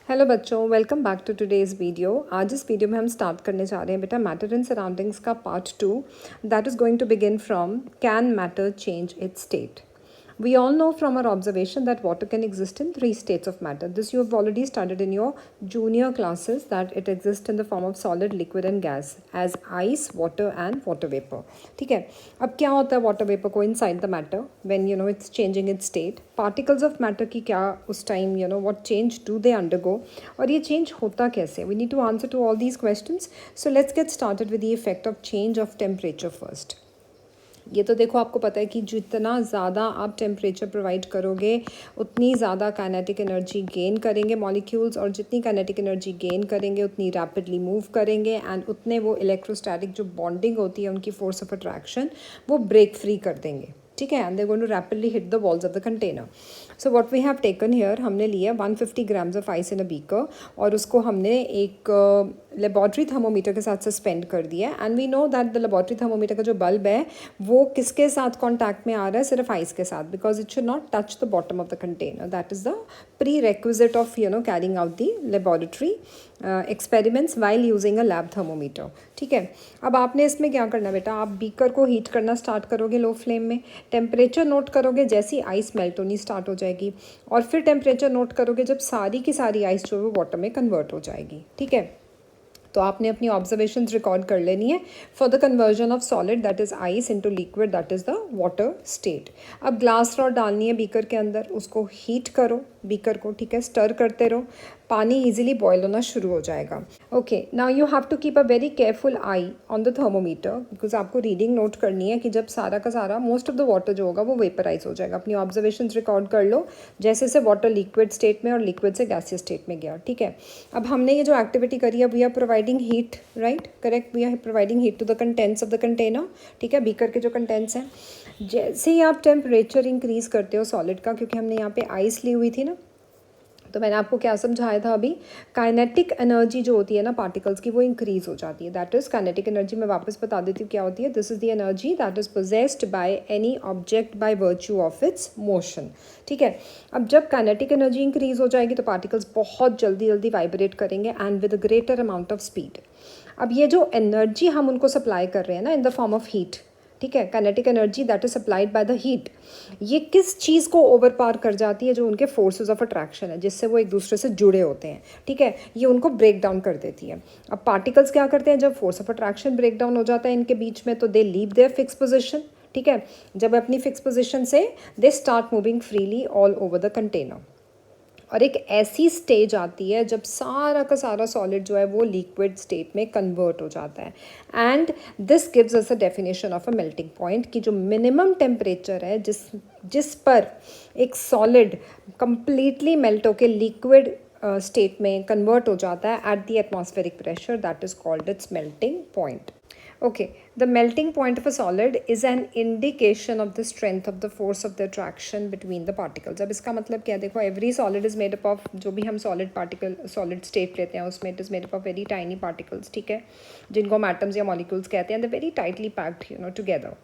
Hello बच्चों, welcome back to today's video. आज इस वीडियो में हम स्टार्ट करने जा रहे हैं बेटा मैटर एंड सराउंडिंग्स का part 2 that is going to begin from can matter change its state. We all know from our observation that water can exist in three states of matter. This you have already studied in your junior classes, that it exists in the form of solid, liquid and gas as ice, water and water vapor. ठीक है, अब क्या होता है water vapor को inside the matter when it's changing its state. Particles of matter की क्या उस time what change do they undergo और ये change होता कैसे? We need to answer to all these questions. So let's get started with the effect of change of temperature first. ये तो देखो आपको पता है कि जितना ज़्यादा आप टेम्परेचर प्रोवाइड करोगे उतनी ज़्यादा काइनेटिक एनर्जी गेन करेंगे मॉलिक्यूल्स, और जितनी काइनेटिक एनर्जी गेन करेंगे उतनी रैपिडली मूव करेंगे एंड उतने वो इलेक्ट्रोस्टैटिक जो बॉन्डिंग होती है उनकी फोर्स ऑफ अट्रैक्शन वो ब्रेक फ्री कर देंगे। ठीक है, and they going to rapidly hit the walls of the container. So what we have taken here, हमने लिया 150 grams of ice in a beaker और उसको हमने एक लेबॉर्ट्री थर्मोमीटर के साथ सस्पेंड कर दिया and we know that the laboratory thermometer का जो बल्ब है वो किसके साथ कॉन्टैक्ट में आ रहा है, सिर्फ आइस के साथ, because it should not touch the bottom of the container. That is the pre requisite of carrying out the laboratory experiments while using a lab thermometer. ठीक है, अब आपने इसमें क्या करना बेटा, आप बीकर को हीट करना स्टार्ट करोगे लो फ्लेम में, टेम्परेचर नोट करोगे जैसी आइस मेल्ट होनी स्टार्ट हो जाएगी, और फिर टेम्परेचर नोट करोगे जब सारी की सारी आइस जो है वो वाटर में कन्वर्ट हो जाएगी। ठीक है, तो आपने अपनी ऑब्जर्वेशंस रिकॉर्ड कर लेनी है for the conversion of solid that is ice into liquid that is the water state. अब ग्लास रॉड डालनी है बीकर के अंदर, उसको हीट करो बीकर को, ठीक है, स्टर करते रहो, पानी इजीली बॉयल होना शुरू हो जाएगा। Okay, now you have to keep a very careful eye on the thermometer because आपको रीडिंग नोट करनी है कि जब सारा का सारा मोस्ट ऑफ द वाटर जो होगा वो वेपराइज हो जाएगा। अपनी ऑब्जर्वेशंस रिकॉर्ड कर लो जैसे से वाटर लिक्विड स्टेट में और लिक्विड से गैसियस स्टेट में गया। ठीक है, अब हमने ये जो एक्टिविटी करी है we are providing heat, right, correct, we are providing heat to the contents of the container. ठीक है, बीकर के जो कंटेंट्स हैं, जैसे ही आप टेम्परेचर इंक्रीज़ करते हो सॉलिड का, क्योंकि हमने यहाँ पे आइस ली हुई थी ना, तो मैंने आपको क्या समझाया था अभी, काइनेटिक एनर्जी जो होती है ना पार्टिकल्स की वो इंक्रीज हो जाती है। दैट इज़ काइनेटिक एनर्जी, मैं वापस बता देती हूँ क्या होती है। This is the energy that is possessed by any object by virtue of its motion. ठीक है, अब जब काइनेटिक एनर्जी इंक्रीज हो जाएगी तो पार्टिकल्स बहुत जल्दी जल्दी वाइब्रेट करेंगे and with a greater amount of speed. अब ये जो एनर्जी हम उनको सप्लाई कर रहे हैं ना इन द फॉर्म ऑफ हीट, ठीक है, kinetic energy that is supplied by the heat, ये किस चीज़ को ओवर पार कर जाती है, जो उनके फोर्सेस ऑफ अट्रैक्शन है जिससे वो एक दूसरे से जुड़े होते हैं। ठीक है, ये उनको ब्रेक डाउन कर देती है। अब पार्टिकल्स क्या करते हैं, जब force of attraction break down हो जाता है इनके बीच में तो they leave their fix position. ठीक है, जब अपनी फिक्स पोजिशन से they start moving freely all over the container, और एक ऐसी स्टेज आती है जब सारा का सारा सॉलिड जो है वो लिक्विड स्टेट में कन्वर्ट हो जाता है and this gives us a definition of a melting point कि जो मिनिमम टेम्परेचर है जिस पर एक सॉलिड कंप्लीटली मेल्ट होकर लिक्विड स्टेट में कन्वर्ट हो जाता है at the atmospheric pressure, that is called its melting point. Okay, the melting point of a solid is an indication of the strength of the force of the attraction between the particles. अब इसका मतलब क्या है, देखो every solid is made up of, जो भी हम solid particle solid state लेते हैं उसमें it is made up of very tiny particles, ठीक है, जिनको हम atoms या molecules कहते हैं, they're very tightly packed together.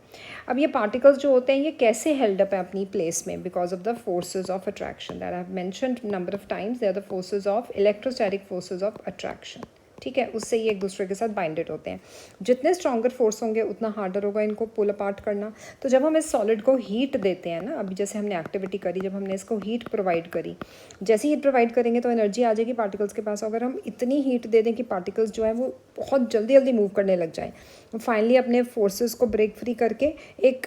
अब ये particles जो होते हैं ये कैसे held up है अपनी place में, because of the forces of attraction that I have mentioned number of times. They are the forces of electrostatic forces of attraction. ठीक है, उससे ये एक दूसरे के साथ बाइंडेड होते हैं। जितने स्ट्रॉन्गर फोर्स होंगे उतना हार्डर होगा इनको पुल अपार्ट करना। तो जब हम इस सॉलिड को हीट देते हैं ना, अभी जैसे हमने एक्टिविटी करी, जब हमने इसको हीट प्रोवाइड करी, जैसे हीट प्रोवाइड करेंगे तो एनर्जी आ जाएगी पार्टिकल्स के पास। अगर हम इतनी हीट दे दें कि पार्टिकल्स जो है वो बहुत जल्दी जल्दी मूव करने लग जाएँ, फाइनली अपने फोर्सेस को ब्रेक फ्री करके एक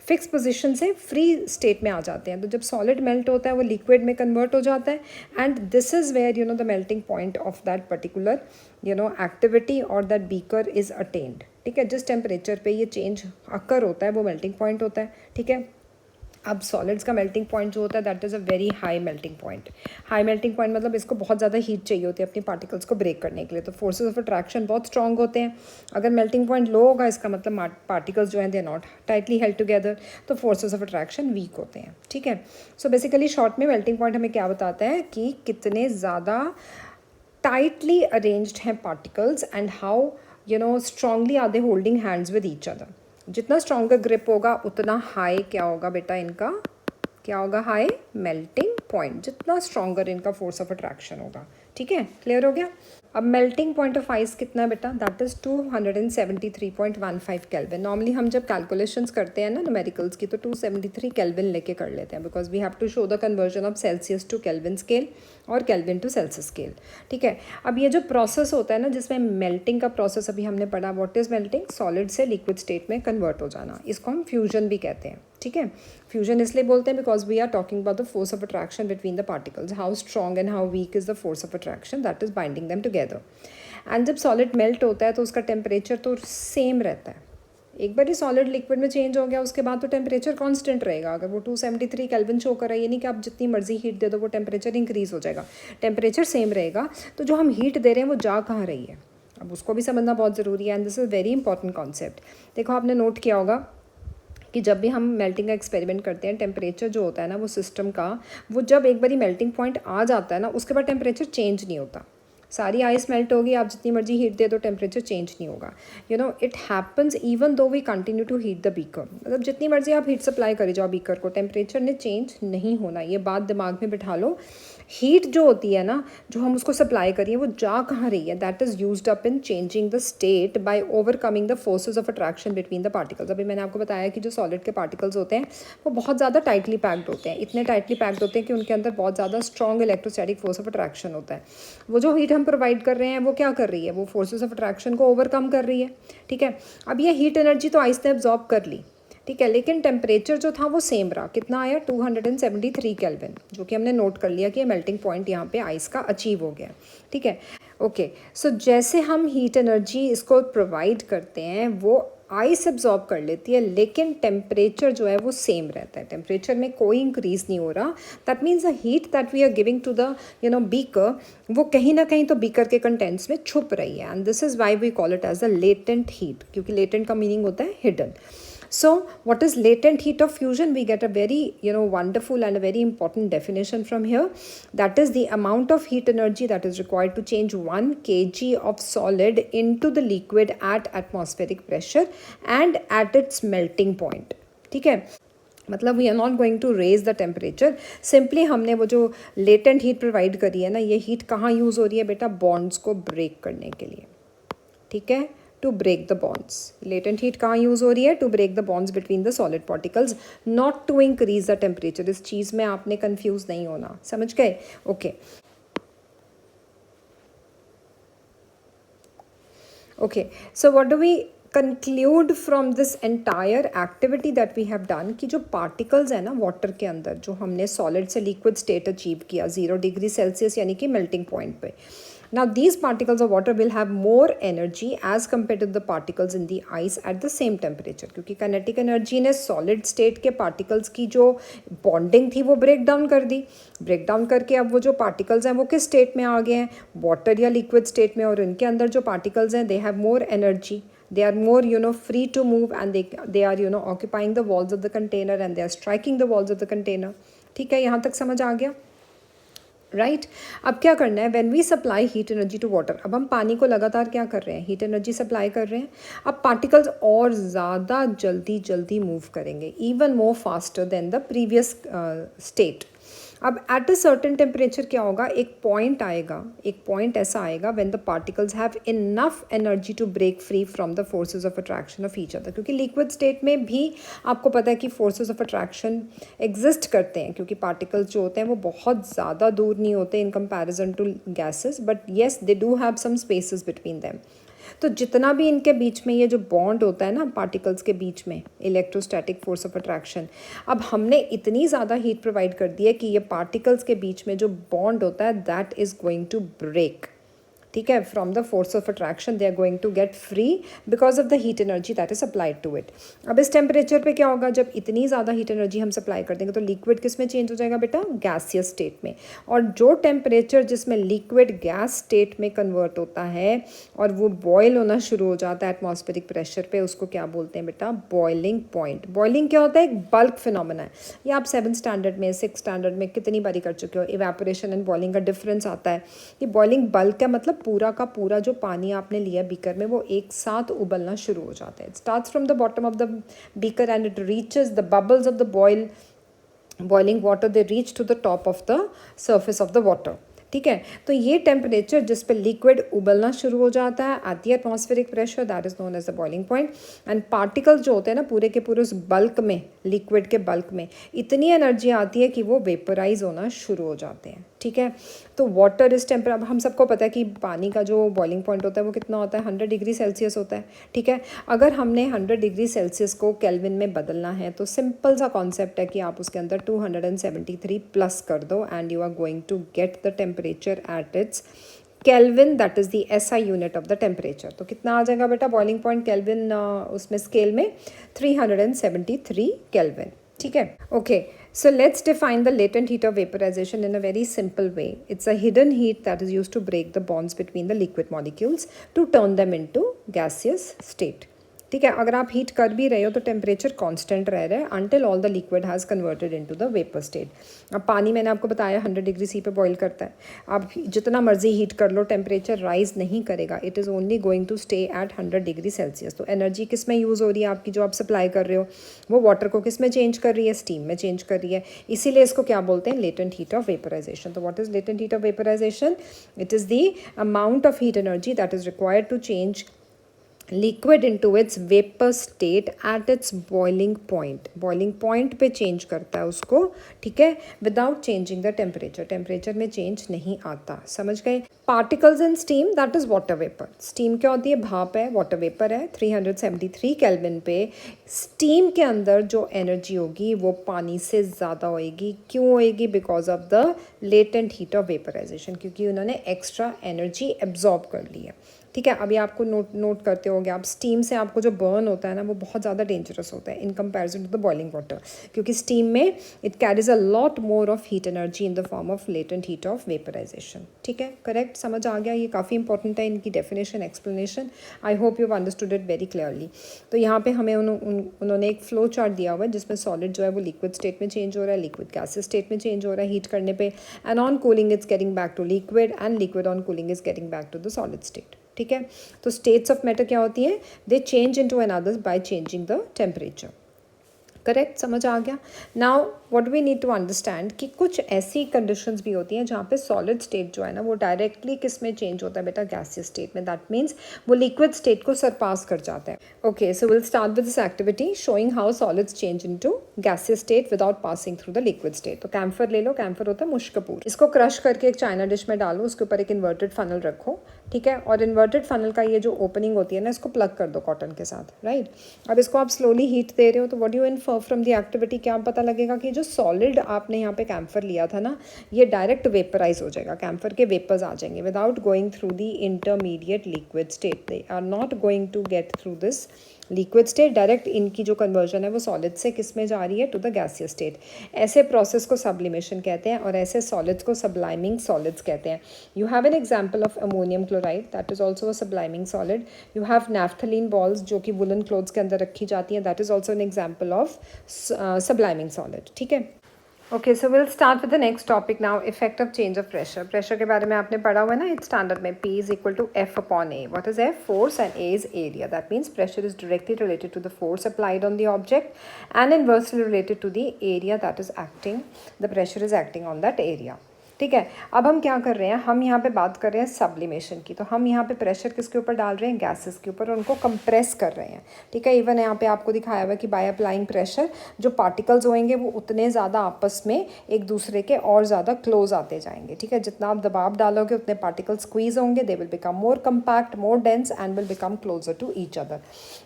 फिक्स पोजीशन से फ्री स्टेट में आ जाते हैं। तो जब सॉलिड मेल्ट होता है वो लिक्विड में कन्वर्ट हो जाता है and this is where the melting point of that particular activity और दैट बीकर इज़ अटेन्ड। ठीक है, जिस टेम्परेचर पे ये चेंज अकर होता है वो मेल्टिंग पॉइंट होता है। ठीक है, अब सॉलिड्स का मेल्टिंग पॉइंट जो होता है that is a very high melting point. High melting point मतलब इसको बहुत ज़्यादा हीट चाहिए होती है अपनी पार्टिकल्स को ब्रेक करने के लिए, तो फोर्सेस ऑफ अट्रैक्शन बहुत स्ट्रॉन्ग होते हैं। अगर मेल्टिंग पॉइंट लो होगा इसका मतलब पार्टिकल्स जो हैं they are not tightly held together, तो फोर्सेस ऑफ अट्रैक्शन वीक होते हैं। ठीक है, सो बेसिकली शॉर्ट में मेल्टिंग पॉइंट हमें क्या बताता है कि कितने ज़्यादा टाइटली अरेंज्ड हैं particles and how strongly are they holding hands with each other. जितना स्ट्रॉन्गर ग्रिप होगा उतना हाई क्या होगा बेटा, इनका क्या होगा, हाई मेल्टिंग पॉइंट, जितना स्ट्रॉन्गर इनका फोर्स ऑफ अट्रैक्शन होगा। ठीक है, क्लियर हो गया। अब मेल्टिंग पॉइंट ऑफ आइस कितना है बेटा, दैट इज़ 273.15 केल्विन। नॉर्मली हम जब कैलकुलेशंस करते हैं ना न्यूमेरिकल्स की तो 273 केल्विन लेके कर लेते हैं, because we have to show the conversion of Celsius to Kelvin scale और केल्विन टू सेल्सियस स्केल। ठीक है, अब ये जो प्रोसेस होता है ना जिसमें मेल्टिंग का प्रोसेस अभी हमने पढ़ा, व्हाट इज़ मेल्टिंग, सॉलिड से लिक्विड स्टेट में कन्वर्ट हो जाना, इसको हम फ्यूजन भी कहते हैं। ठीक है, फ्यूजन इसलिए बोलते हैं because we are talking about the force of attraction between the particles, how strong and how weak is the force of attraction that is binding them together. And जब सॉलिड मेल्ट होता है तो उसका temperature तो same रहता है। एक बार ही solid liquid में चेंज हो गया उसके बाद तो टेम्परेचर कांस्टेंट रहेगा। अगर वो 273 केल्विन शो कर रहा है, ये नहीं कि आप जितनी मर्जी हीट दे दो वो टेम्परेचर इंक्रीज़ हो जाएगा, टेम्परेचर सेम रहेगा। तो जो हम हीट दे रहे हैं वो जा कहाँ रही है, अब उसको भी समझना बहुत ज़रूरी है, and this is very important concept. देखो आपने नोट किया होगा कि जब भी हम मेल्टिंग का एक्सपेरिमेंट करते हैं, टेम्परेचर जो होता है ना वो सिस्टम का, वो जब एक बारी मेल्टिंग पॉइंट आ जाता है ना उसके बाद टेम्परेचर चेंज नहीं होता। सारी आइस मेल्ट होगी, आप जितनी मर्जी हीट दे दो टेम्परेचर चेंज नहीं होगा। You know it happens even though we continue to heat the beaker, मतलब जितनी मर्जी आप हीट सप्लाई करी जाओ बीकर को, टेम्परेचर ने चेंज नहीं होना। ये बात दिमाग में बिठा लो। हीट जो होती है ना, जो हम उसको सप्लाई करिए वो जा कहाँ रही है, that is used up in changing the state by overcoming the forces of attraction between the particles. अभी मैंने आपको बताया कि जो सॉलिड के पार्टिकल्स होते हैं वो बहुत ज़्यादा टाइटली पैक्ड होते हैं, इतने टाइटली पैक्ड होते हैं कि उनके अंदर बहुत ज़्यादा strong electrostatic force of attraction होता है। वो जो हीट हम प्रोवाइड कर रहे हैं वो क्या कर रही है, वो फोर्सेज ऑफ अट्रैक्शन को ओवरकम कर रही है। ठीक है, अब ये हीट एनर्जी तो आइस ने एब्जॉर्ब कर ली, ठीक है, लेकिन टेम्परेचर जो था वो सेम रहा। कितना आया, 273 केल्विन, जो कि हमने नोट कर लिया कि मेल्टिंग पॉइंट यहाँ पे आइस का अचीव हो गया। ठीक है, ओके। सो जैसे हम हीट एनर्जी इसको प्रोवाइड करते हैं वो आइस एब्जॉर्ब कर लेती है, लेकिन टेम्परेचर जो है वो सेम रहता है, टेम्परेचर में कोई इंक्रीज़ नहीं हो रहा। That means the heat that we are giving to the beaker, वो कहीं ना कहीं तो बीकर के कंटेंट्स में छुप रही है, and this is why we call it as a latent heat, क्योंकि लेटेंट का मीनिंग होता है hidden. So what is latent heat of fusion? We get a very wonderful and a very important definition from here. That is the amount of heat energy that is required to change 1 kg of solid into the liquid at atmospheric pressure and at its melting point. ठीक है, मतलब we are not going to raise the temperature, simply हमने वो जो latent heat provide करी है ना, ये हीट कहाँ यूज़ हो रही है बेटा, बॉन्ड्स को ब्रेक करने के लिए। ठीक है, to break the bonds. Latent heat कहाँ यूज़ हो रही है, to break the bonds between the solid particles, not to increase the temperature. इस चीज़ में आपने कंफ्यूज नहीं होना, समझ गए? Okay okay, so what do we conclude from this entire activity that we have done, कि जो पार्टिकल्स है ना वाटर के अंदर, जो हमने सॉलिड से लिक्विड स्टेट अचीव किया 0 डिग्री सेल्सियस यानी कि मेल्टिंग पॉइंट पे। Now these particles of water will have more energy as compared to the particles in the ice at the same temperature, क्योंकि kinetic energy ने solid state के particles की जो bonding थी वो break down कर दी, break down करके अब वो जो particles हैं वो किस state में आ गए हैं, water या liquid state में, और इनके अंदर जो particles हैं they have more energy, they are more free to move, and they are occupying the walls of the container and they are striking the walls of the container. ठीक है, यहाँ तक समझ आ गया, राइट अब क्या करना है, when we supply heat energy to water, अब हम पानी को लगातार क्या कर रहे हैं, हीट एनर्जी सप्लाई कर रहे हैं। अब पार्टिकल्स और ज़्यादा जल्दी मूव करेंगे, even more faster than the previous state. अब एट अ सर्टेन टेम्परेचर क्या होगा, एक पॉइंट आएगा, एक पॉइंट ऐसा आएगा when the particles have enough energy to break free from the forces of attraction of each other, क्योंकि लिक्विड स्टेट में भी आपको पता है कि फोर्सेस ऑफ अट्रैक्शन एग्जिस्ट करते हैं, क्योंकि पार्टिकल्स जो होते हैं वो बहुत ज़्यादा दूर नहीं होते in comparison to gases, but yes they do have some spaces between them. तो जितना भी इनके बीच में ये जो बॉन्ड होता है ना पार्टिकल्स के बीच में, इलेक्ट्रोस्टैटिक फोर्स ऑफ अट्रैक्शन, अब हमने इतनी ज़्यादा हीट प्रोवाइड कर दी है कि ये पार्टिकल्स के बीच में जो बॉन्ड होता है that is going to break. ठीक है, from the force of attraction they are going to get free because of the heat energy that is applied to it. अब इस टेम्परेचर पे क्या होगा, जब इतनी ज़्यादा हीट एनर्जी हम सप्लाई कर देंगे तो लिक्विड किस में चेंज हो जाएगा बेटा, गैसियस स्टेट में। और जो टेम्परेचर जिसमें लिक्विड गैस स्टेट में कन्वर्ट होता है और वो बॉयल होना शुरू हो जाता है एटमॉस्फेरिक प्रेशर पे, उसको क्या बोलते हैं बेटा, बॉइलिंग पॉइंट। बॉइलिंग क्या होता है, एक बल्क फिनोमेना है। ये आप 7th स्टैंडर्ड में 6th स्टैंडर्ड में कितनी बारी कर चुके हो, इवेपोरेशन एंड बॉइलिंग का डिफरेंस आता है। कि बॉइलिंग बल्क है, मतलब पूरा का पूरा जो पानी आपने लिया बीकर में वो एक साथ उबलना शुरू हो जाता है। It starts from the bottom of the beaker and it reaches the bubbles of the boiling water, they reach to the top of the surface of the water. ठीक है। तो ये टेम्परेचर जिस पे लिक्विड उबलना शुरू हो जाता है at the atmospheric pressure, that is known as the boiling point. And particles जो होते हैं ना पूरे के पूरे उस बल्क में, लिक्विड के बल्क में इतनी एनर्जी आती है कि वो वेपराइज होना शुरू हो जाते हैं, ठीक है। तो वाटर इस टेम्पर, अब हम सबको पता है कि पानी का जो बॉइलिंग पॉइंट होता है वो कितना होता है, 100 डिग्री सेल्सियस होता है, ठीक है। अगर हमने 100 डिग्री सेल्सियस को केल्विन में बदलना है तो सिंपल सा कॉन्सेप्ट है कि आप उसके अंदर 273 प्लस कर दो and you are going to get the temperature at its Kelvin, that is the SI unit of the temperature. तो कितना आ जाएगा बेटा बॉइलिंग पॉइंट केल्विन उसमें स्केल में 373 केल्विन, ठीक है। Okay, so let's define the latent heat of vaporization in a very simple way. It's a hidden heat that is used to break the bonds between the liquid molecules to turn them into gaseous state. ठीक है, अगर आप heat कर भी रहे हो तो temperature constant रह रहा है until all the liquid has converted into the vapour state. अब पानी मैंने आपको बताया 100 डिग्री सी पे बॉईल करता है, आप जितना मर्जी हीट कर लो टेम्परेचर राइज नहीं करेगा, it is only going to stay at 100 degree Celsius. तो एनर्जी किस में यूज़ हो रही है आपकी, जो आप सप्लाई कर रहे हो वो वाटर को किस में चेंज कर रही है, स्टीम में चेंज कर रही है, इसीलिए इसको क्या बोलते हैं, लेटेंट हीट ऑफ वेपराइजेशन। तो what is latent heat of vaporization, it is the amount of heat energy that is required to change liquid into its vapor state at its boiling point। Boiling point पे change करता है उसको, ठीक है, without changing the temperature, temperature में change नहीं आता, समझ गए। Particles in steam that is water vapour. Steam क्या होती है, भाप है, वाटर वेपर है। 373 केल्विन पे स्टीम के अंदर जो एनर्जी होगी वो पानी से ज़्यादा होएगी। क्यों होएगी, because of the latent heat of vaporization, क्योंकि उन्होंने एक्स्ट्रा एनर्जी एब्जॉर्ब कर ली है, ठीक है। अभी आपको नोट करते होंगे आप, स्टीम से आपको जो बर्न होता है ना वो बहुत ज़्यादा डेंजरस होता है in comparison to the boiling water, क्योंकि स्टीम में it carries a lot more of heat energy in the form of latent heat of vaporization, ठीक है, करेक्ट, समझ आ गया। ये काफ़ी इंपॉर्टेंट है इनकी definition, explanation. I hope you understood it very clearly. तो यहाँ पे हमें उन्होंने एक फ्लो चार्ट दिया हुआ है जिसमें सॉलिड जो है वो लिक्विड स्टेट में चेंज हो रहा है, लिक्विड गैसेस स्टेट में चेंज हो रहा है हीट करने पे, and on cooling it's getting back to liquid and liquid on cooling is getting back to the solid state, ठीक है। तो स्टेट्स ऑफ मैटर क्या होती हैं, they change into another by changing the temperature, correct, समझ आ गया। Now what we need to understand कि कुछ ऐसी कंडीशंस भी होती हैं जहाँ पे सॉलिड स्टेट जो है ना वो डायरेक्टली किस में चेंज होता है बेटा, गैसियस स्टेट में। दैट मीन्स वो लिक्विड स्टेट को सरपास कर जाता है। Okay, so will start with this activity showing how solids change into gaseous state without passing through the liquid state. तो कैम्फर ले लो, कैम्फर होता है मुश्कपूर, इसको क्रश करके एक चाइना डिश में डालो, उसके ऊपर एक इन्वर्टेड फनल रखो, ठीक है, और इन्वर्टेड फनल का ये जो ओपनिंग होती है ना इसको प्लग कर दो कॉटन के साथ, राइट। अब इसको आप स्लोली हीट दे रहे हो, तो what you infer from the activity, क्या पता लगेगा कि जो सॉलिड आपने यहाँ पे कैम्फर लिया था ना ये डायरेक्ट वेपराइज हो जाएगा, कैम्फर के वेपर्स आ जाएंगे without going through the intermediate liquid state. They are not going to get through this liquid state, direct इनकी जो कन्वर्जन है वो सॉलिड से किस में जा रही है, टू द गैसियस स्टेट। ऐसे प्रोसेस को सब्लिमेशन कहते हैं और ऐसे सॉलिड्स को सब्लाइमिंग सॉलिड्स कहते हैं। You have an example of ammonium chloride, that is also a subliming solid. You have naphthalene balls जो कि वुलन क्लोथ्स के अंदर रखी जाती हैं, that is also an example of subliming solid, ठीक है। Okay, so will start with the next topic now, effect of change of pressure. Pressure के बारे में आपने पढ़ा हुआ है ना, इट्स स्टैंडर्ड में P is equal to F upon A। What is F, force, and A is area. That means pressure is directly related to the force applied on the object and inversely related to the area that is acting, the pressure is acting on that area, ठीक है। अब हम क्या कर रहे हैं, हम यहाँ पे बात कर रहे हैं सब्लिमेशन की। तो हम यहाँ पे प्रेशर किसके ऊपर डाल रहे हैं, गैसेस के ऊपर, और उनको कंप्रेस कर रहे हैं, ठीक है। इवन यहाँ पे आपको दिखाया हुआ है कि बाय अप्लाइंग प्रेशर जो पार्टिकल्स होंगे वो उतने ज़्यादा आपस में एक दूसरे के और ज़्यादा क्लोज आते जाएंगे, ठीक है। जितना आप दबाव डालोगे उतने पार्टिकल स्क्वीज होंगे, they will become more compact, more dense and will become closer to each other.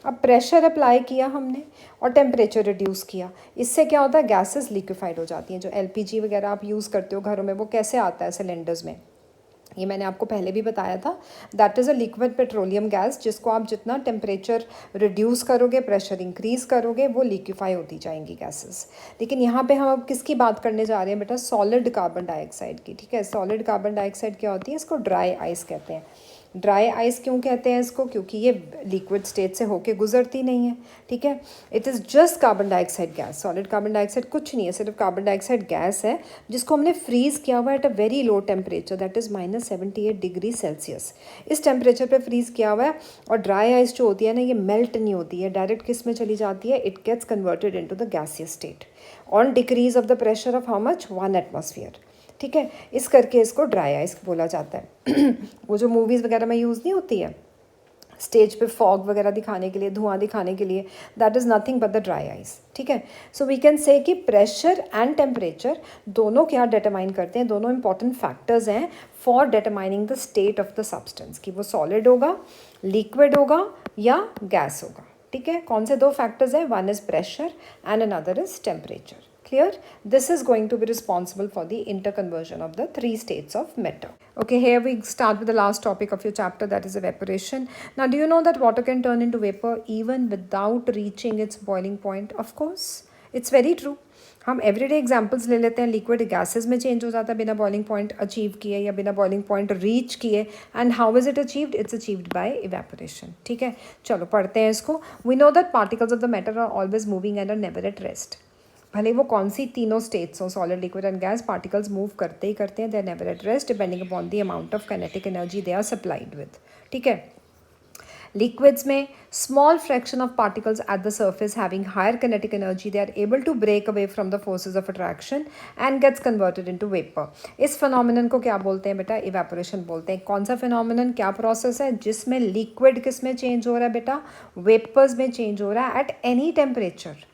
अब प्रेशर अप्लाई किया हमने और टेम्परेचर रिड्यूस किया, इससे क्या होता है, गैसेस लिक्विफाइड हो जाती हैं। जो LPG वगैरह आप यूज़ करते हो घरों में वो कैसे आता है सिलेंडर्स में, ये मैंने आपको पहले भी बताया था। That is a liquid petroleum gas जिसको आप जितना टेम्परेचर रिड्यूस करोगे, प्रेशर इंक्रीज़ करोगे, वो लिक्विफाई होती जाएंगी गैसेस। लेकिन यहाँ पे हम अब किसकी बात करने जा रहे हैं बेटा, सॉलिड कार्बन डाइऑक्साइड की, ठीक है। सॉलिड कार्बन डाइऑक्साइड क्या होती है, इसको ड्राई आइस कहते हैं। ड्राई आइस क्यों कहते हैं इसको, क्योंकि ये लिक्विड स्टेट से होके गुजरती नहीं है, ठीक है। It is just carbon dioxide gas. Solid carbon dioxide कुछ नहीं है, सिर्फ कार्बन डाइऑक्साइड गैस है जिसको हमने फ्रीज़ किया हुआ है at a very low temperature, that is -78 degree Celsius. इस टेम्परेचर पे फ्रीज़ किया हुआ है। और ड्राई आइस जो होती है ना ये मेल्ट नहीं होती है, डायरेक्ट किस में चली जाती है, it gets converted into the gaseous state on decrease of the pressure of how much, 1 atmosphere, ठीक है, इस करके इसको ड्राई आइस बोला जाता है। वो जो मूवीज़ वगैरह में यूज़ नहीं होती है स्टेज पे फॉग वगैरह दिखाने के लिए, धुआं दिखाने के लिए, that is nothing but the dry ice. ठीक है, सो वी कैन से कि प्रेशर एंड टेम्परेचर दोनों क्या डिटरमाइन करते हैं, दोनों इंपॉर्टेंट फैक्टर्स हैं for determining the state of the substance, कि वो सॉलिड होगा, लिक्विड होगा या गैस होगा। ठीक है, कौन से दो फैक्टर्स हैं, one is pressure and another is temperature. Clear? This is going to be responsible for the interconversion of the three states of matter. Okay, here we start with the last topic of your chapter, that is evaporation. Now, do you know that water can turn into vapor even without reaching its boiling point? Of course, it's very true. हम everyday examples ले लेते हैं, liquid gases में change हो जाता है बिना boiling point achieve किए या बिना बॉइलिंग पॉइंट रीच किए। And how is it achieved? It's achieved by evaporation. ठीक है, चलो पढ़ते हैं इसको। We know that particles of the matter are always moving and are never at rest. भले वो कौन सी तीनों स्टेट्स हो, solid, liquid and gas, particles move करते ही करते हैं, they are never at rest depending upon the amount of kinetic energy they are supplied with. ठीक है, लिक्विड्स में small fraction of particles at the surface having higher kinetic energy they are able to break away from the forces of attraction and gets converted into vapour. इस phenomenon को क्या बोलते हैं बेटा? Evaporation बोलते हैं। कौन सा फिनोमिनन, क्या प्रोसेस है जिसमें लिक्विड किस में चेंज हो रहा है बेटा? वेपर्स में चेंज हो रहा है एट एनी टेम्परेचर।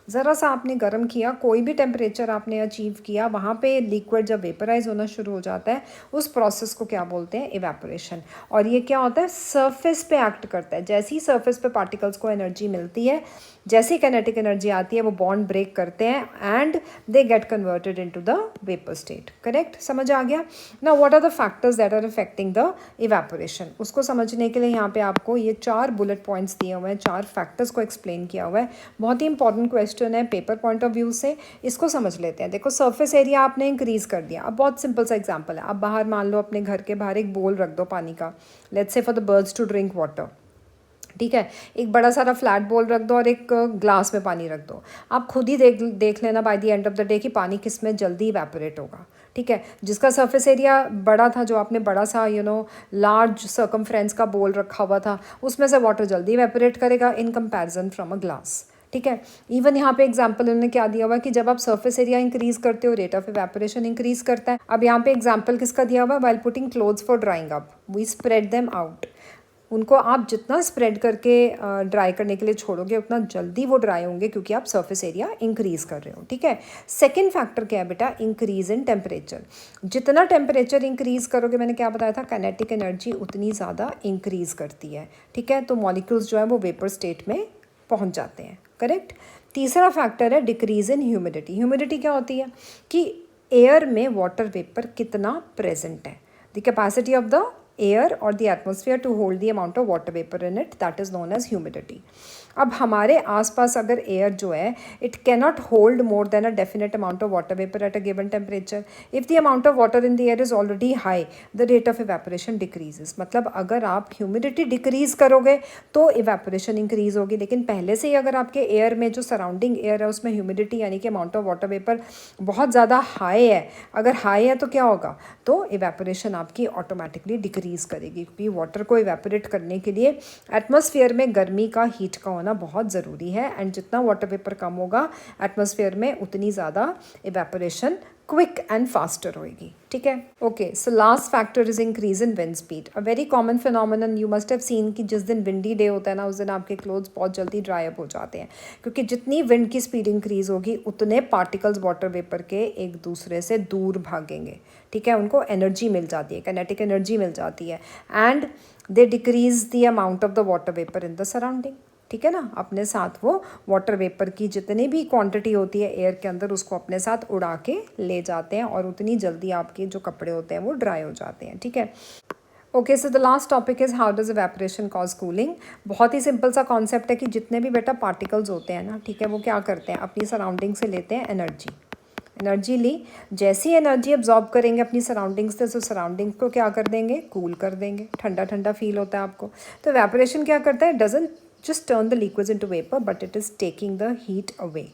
ज़रा सा आपने गर्म किया, कोई भी टेम्परेचर आपने अचीव किया, वहाँ पे लिक्विड जब वेपराइज होना शुरू हो जाता है, उस प्रोसेस को क्या बोलते हैं? इवेपोरेशन। और ये क्या होता है? सरफेस पे एक्ट करता है। जैसे ही सरफेस पे पार्टिकल्स को एनर्जी मिलती है, जैसे ही काइनेटिक एनर्जी आती है, वो बॉन्ड ब्रेक करते हैं and they get converted into the vapour state. Correct, समझ आ गया ना? What are the factors that are affecting the evaporation? उसको समझने के लिए यहाँ पे आपको ये 4 बुलेट पॉइंट्स दिए हुए हैं, 4 फैक्टर्स को एक्सप्लेन किया हुआ है। बहुत ही इंपॉर्टेंट क्वेश्चन है पेपर पॉइंट ऑफ व्यू से, इसको समझ लेते हैं। देखो, सरफेस एरिया आपने इंक्रीज कर दिया। अब बहुत सिंपल सा एग्जांपल है, आप बाहर मान लो अपने घर के बाहर एक बोल रख दो पानी का, let's say for the birds to drink water. ठीक है, एक बड़ा सारा फ्लैट बोल रख दो और एक ग्लास में पानी रख दो। आप खुद ही देख लेना by the end of the day कि पानी किस में जल्दी इवेपोरेट होगा। ठीक है, जिसका सरफेस एरिया बड़ा था, जो आपने बड़ा सा लार्ज सर्कमफ्रेंस का बोल रखा हुआ था, उसमें से वाटर जल्दी इवेपोरेट करेगा in comparison from a glass. ठीक है, इवन यहाँ पे एग्जाम्पल उन्होंने क्या दिया हुआ है कि जब आप सरफेस एरिया इंक्रीज करते हो, रेट ऑफ इवेपोरेशन इंक्रीज करता है। अब यहाँ पे एग्जाम्पल किसका दिया हुआ है? While putting clothes for drying up we spread them out. उनको आप जितना स्प्रेड करके ड्राई करने के लिए छोड़ोगे, उतना जल्दी वो ड्राई होंगे, क्योंकि आप सरफेस एरिया इंक्रीज कर रहे हो। ठीक है, सेकंड फैक्टर क्या है बेटा? Increase in temperature. जितना टेम्परेचर इंक्रीज करोगे, मैंने क्या बताया था, काइनेटिक एनर्जी उतनी ज़्यादा इंक्रीज करती है। ठीक है, तो मॉलिक्यूल्स जो है वो वेपर स्टेट में पहुँच जाते हैं। करेक्ट। तीसरा फैक्टर है डिक्रीज इन ह्यूमिडिटी। ह्यूमिडिटी क्या होती है? कि एयर में वाटर वेपर कितना प्रेजेंट है, the capacity of the air or the atmosphere to hold the amount of water vapor in it, that is known as humidity. अब हमारे आसपास अगर एयर जो है, it cannot hold more than a definite amount of water vapour at a given temperature. If the amount of water in the air is already high, the rate of evaporation decreases. मतलब अगर आप humidity decrease करोगे तो evaporation increase होगी, लेकिन पहले से ही अगर आपके एयर में जो सराउंडिंग एयर है उसमें ह्यूमिडिटी यानी कि अमाउंट ऑफ वाटर वेपर बहुत ज़्यादा हाई है, अगर हाई है तो क्या होगा? तो इवेपोरेशन आपकी ऑटोमेटिकली डिक्रीज करेगी, क्योंकि वाटर को इवेपोरेट करने के लिए एटमॉस्फेयर में गर्मी का, हीट का बहुत ज़रूरी है। एंड जितना वाटर वेपर कम होगा एटमॉस्फेयर में, उतनी ज़्यादा इवेपोरेशन क्विक एंड फास्टर होएगी। ठीक है, okay. So last factor is increase in wind speed, a very common phenomenon you must have seen कि जिस दिन विंडी डे होता है ना, उस दिन आपके क्लोथ्स बहुत जल्दी ड्राई अप हो जाते हैं, क्योंकि जितनी विंड की स्पीड इंक्रीज होगी, उतने पार्टिकल्स वाटर वेपर के एक दूसरे से दूर भागेंगे। ठीक है, उनको एनर्जी मिल जाती है, काइनेटिक एनर्जी मिल जाती है, and they decrease the amount of the water vapour in the surrounding. ठीक है ना, अपने साथ वो वाटर वेपर की जितनी भी क्वांटिटी होती है एयर के अंदर, उसको अपने साथ उड़ा के ले जाते हैं, और उतनी जल्दी आपके जो कपड़े होते हैं वो ड्राई हो जाते हैं। ठीक है, okay. So the last topic is how does evaporation cause cooling. बहुत ही सिंपल सा कॉन्सेप्ट है कि जितने भी बेटा पार्टिकल्स होते हैं ना, ठीक है, वो क्या करते हैं? अपनी सराउंडिंग से लेते हैं एनर्जी ली, जैसी एनर्जी एब्जॉर्ब करेंगे अपनी सराउंडिंग्स से, तो सराउंडिंग्स को क्या कर देंगे? कूल कर देंगे, ठंडा ठंडा फील होता है आपको। तो इवेपोरेशन क्या करता है? Doesn't just turn the liquids into vapor, but it is taking the heat away.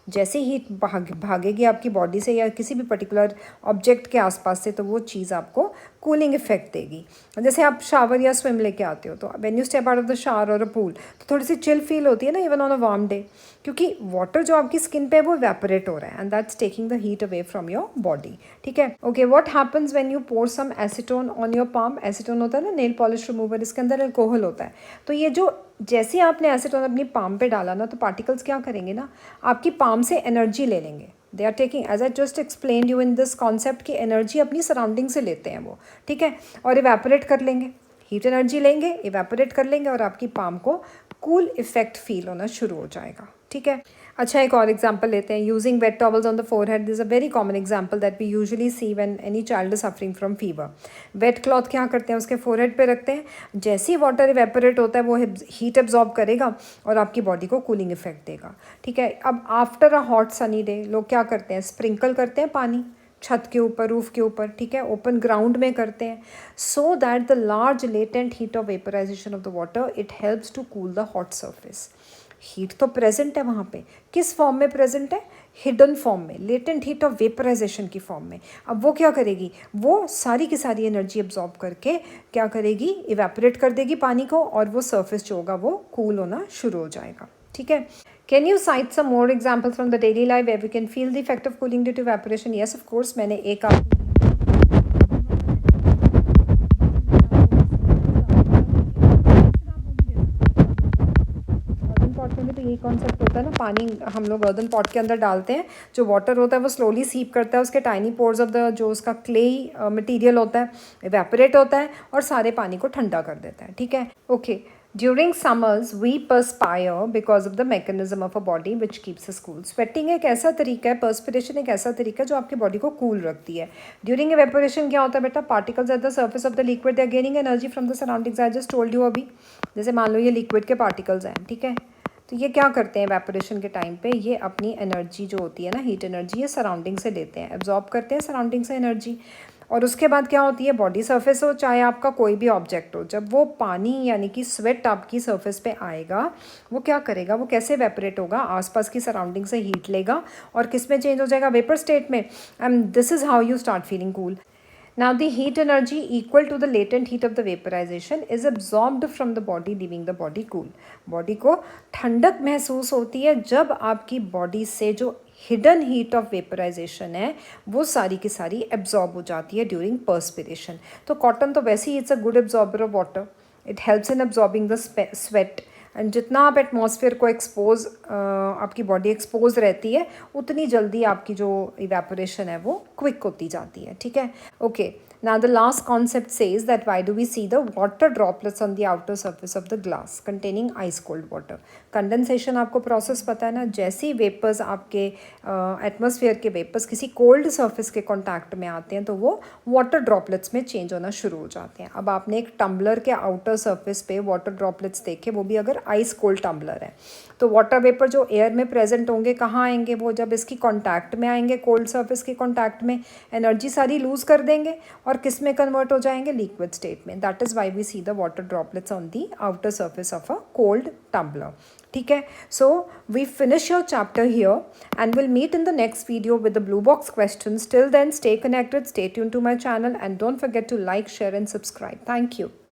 जैसे हीट भागेगी आपकी बॉडी से या किसी भी पर्टिकुलर ऑब्जेक्ट के आसपास से, तो वो चीज़ आपको कूलिंग इफेक्ट देगी। जैसे आप शावर या स्विम लेके आते हो तो when you step out of the shower और अ पूल तो थोड़ी सी चिल फील होती है ना, even on a warm day, क्योंकि वाटर जो आपकी स्किन पे है वो इवेपोरेट हो रहा है and that's taking the heat away from your body. ठीक है, okay, what happens when you pour some acetone on your palm. Acetone होता है ना नेल पॉलिश रिमूवर, इसके अंदर अल्कोहल होता है। तो ये जो जैसे आपने एसीटोन अपनी पाम पे डाला ना, तो पार्टिकल्स क्या करेंगे ना, आपकी पाम से एनर्जी ले लेंगे। They are taking, as I just explain you in this concept, की एनर्जी अपनी सराउंडिंग से लेते हैं वो। ठीक है, और इवेपोरेट कर लेंगे, हीट एनर्जी लेंगे, इवेपोरेट कर लेंगे और आपकी पाम को कूल इफेक्ट फील होना शुरू हो जाएगा। ठीक है, अच्छा एक और एग्जांपल लेते हैं। Using wet towels on the forehead is a very common example that we usually see when any child is suffering from fever. Wet cloth क्या करते हैं, उसके फोरहेड पे रखते हैं, जैसे ही वाटर इवेपोरेट होता है वो हीट एब्जॉर्ब करेगा और आपकी बॉडी को कूलिंग इफेक्ट देगा। ठीक है, अब after a hot sunny day लोग क्या करते हैं, स्प्रिंकल करते हैं पानी छत के ऊपर, रूफ के ऊपर। ठीक है, ओपन ग्राउंड में करते हैं, so that the large latent heat of vaporisation of the water it helps to cool the hot surface. Heat तो प्रेजेंट है वहाँ पे, किस फॉर्म में प्रेजेंट है, हिडन फॉर्म में, लेटेंट हीट ऑफ वेपराइजेशन की फॉर्म में। अब वो क्या करेगी, वो सारी की सारी एनर्जी एब्जॉर्ब करके क्या करेगी, इवेपोरेट कर देगी पानी को और वो सर्फेस जो होगा वो कूल होना शुरू हो जाएगा। ठीक है, can you cite some more examples from the daily life where we can feel the effect of cooling due to evaporation. Yes of course, मैंने एक आप तो ये कॉन्सेप्ट होता है ना, पानी हम लोग अर्दन पॉट के अंदर डालते हैं, जो वाटर होता है वो स्लोली सीप करता है, उसके टाइनी पोर्स ऑफ द जो उसका क्ले मटेरियल होता है इवेपोरेट होता है और सारे पानी को ठंडा कर देता है। ठीक है, okay, during summers we perspire because of the mechanism of a body which keeps us cool. Sweating एक ऐसा तरीका है, पर्सपिरेशन एक ऐसा तरीका है जो आपकी बॉडी को कूल रखती है। ड्यूरिंग इवेपोरेशन क्या होता है बेटा, particles at the surface of the liquid they are gaining energy from the surroundings. I just told you अभी, जैसे मान लो ये लिक्विड के पार्टिकल्स हैं। ठीक है, तो ये क्या करते हैं इवेपोरेशन के टाइम पे, ये अपनी एनर्जी जो होती है ना, हीट एनर्जी, ये सराउंडिंग से लेते हैं, एब्जॉर्ब करते हैं सराउंडिंग से एनर्जी। और उसके बाद क्या होती है, बॉडी सरफेस हो चाहे आपका कोई भी ऑब्जेक्ट हो, जब वो पानी यानी कि स्वेट आपकी सरफेस पे आएगा, वो क्या करेगा, वो कैसे इवेपोरेट होगा, आसपास की सराउंडिंग से हीट लेगा और किस में चेंज हो जाएगा, वेपर स्टेट में। And this is how you start feeling cool. Now the heat energy equal to the latent heat of the vaporization is absorbed from the body, leaving the body cool. Body को ठंडक महसूस होती है जब आपकी body से जो hidden heat of vaporisation है वो सारी की सारी एब्जॉर्ब हो जाती है ड्यूरिंग पर्सपिरेशन। तो कॉटन तो वैसे ही it's a good absorber of water, it helps in absorbing the sweat. And जितना आप एटमॉस्फेयर को एक्सपोज, आपकी बॉडी एक्सपोज रहती है, उतनी जल्दी आपकी जो इवेपोरेशन है वो क्विक होती जाती है। ठीक है, okay, now the last concept says that why do we see the water droplets on the outer surface of the glass containing ice cold water। Condensation आपको प्रोसेस पता है ना, जैसे ही वेपर्स आपके एटमॉस्फेयर के वेपर्स किसी कोल्ड सरफेस के contact में आते हैं तो वो वाटर ड्रॉपलेट्स में चेंज होना शुरू हो जाते हैं। अब आपने एक टम्बलर के आउटर सरफेस पे वाटर ड्रॉपलेट्स देखे, वो भी अगर आइस कोल्ड टम्बलर है, तो वाटर वेपर जो एयर में प्रेजेंट होंगे कहाँ आएंगे, वो जब इसकी कॉन्टैक्ट में आएंगे, कोल्ड सर्फेस के कॉन्टैक्ट में, एनर्जी सारी लूज कर देंगे और किस में कन्वर्ट हो जाएंगे, लिक्विड स्टेट में। That is why we see the water droplets on the outer surface of a cold tumbler. ठीक है, सो we finish your chapter here and will meet in the next video with the blue box questions. Till then stay connected, stay tune to my channel and don't forget to like, share and subscribe. Thank you.